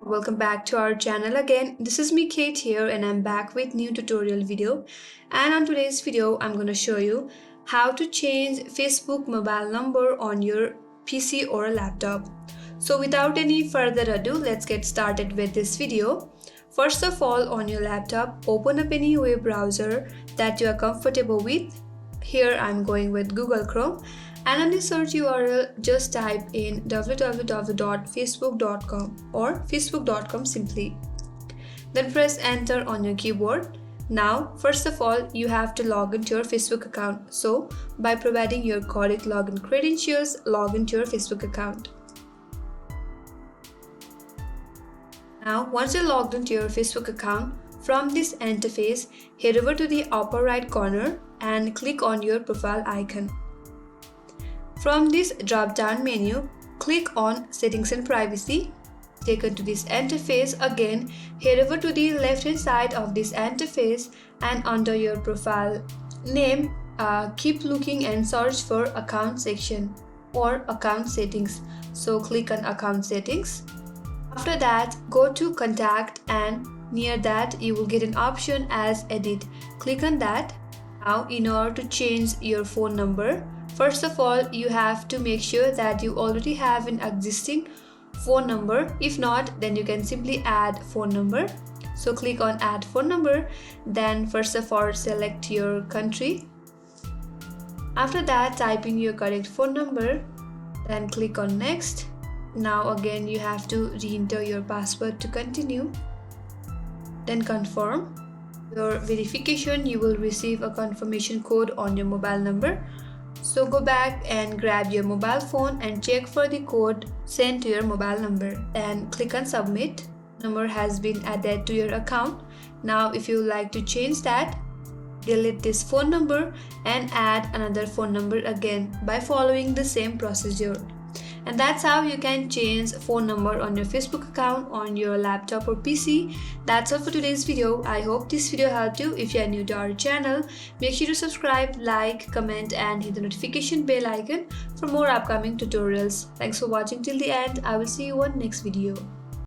Welcome back to our channel again. This is me Kate here and I'm back with new tutorial video. And on today's video I'm going to show you how to change Facebook mobile number on your PC or laptop. So without any further ado, let's get started with this video. First of all, on your laptop, open up any web browser that you are comfortable with. Here I'm going with Google Chrome, and on the search URL just type in www.facebook.com or facebook.com simply. Then press enter on your keyboard. Now first of all you have to log into your Facebook account. So by providing your correct login credentials, log into your Facebook account. Now once you're logged into your Facebook account, from this interface, head over to the upper right corner and click on your profile icon. From this drop-down menu, click on Settings and Privacy. Taken to this interface, again head over to the left-hand side of this interface and under your profile name, keep looking and search for Account section or Account Settings. So click on Account Settings. After that, go to Contact and near that you will get an option as Edit. Click on that. Now in order to change your phone number, first of all you have to make sure that you already have an existing phone number. If not, then you can simply add phone number. So click on Add phone number. Then first of all select your country. After that, type in your correct phone number. Then click on Next. Now again you have to re-enter your password to continue. Then confirm your verification. You will receive a confirmation code on your mobile number. So go back and grab your mobile phone and check for the code sent to your mobile number and click on submit. Number has been added to your account. Now if you like to change that, delete this phone number and add another phone number again by following the same procedure. And that's how you can change phone number on your Facebook account on your laptop or PC. That's all for today's video. I hope this video helped you. If you are new to our channel, make sure to subscribe, like, comment and hit the notification bell icon for more upcoming tutorials. Thanks for watching till the end. I will see you on next video.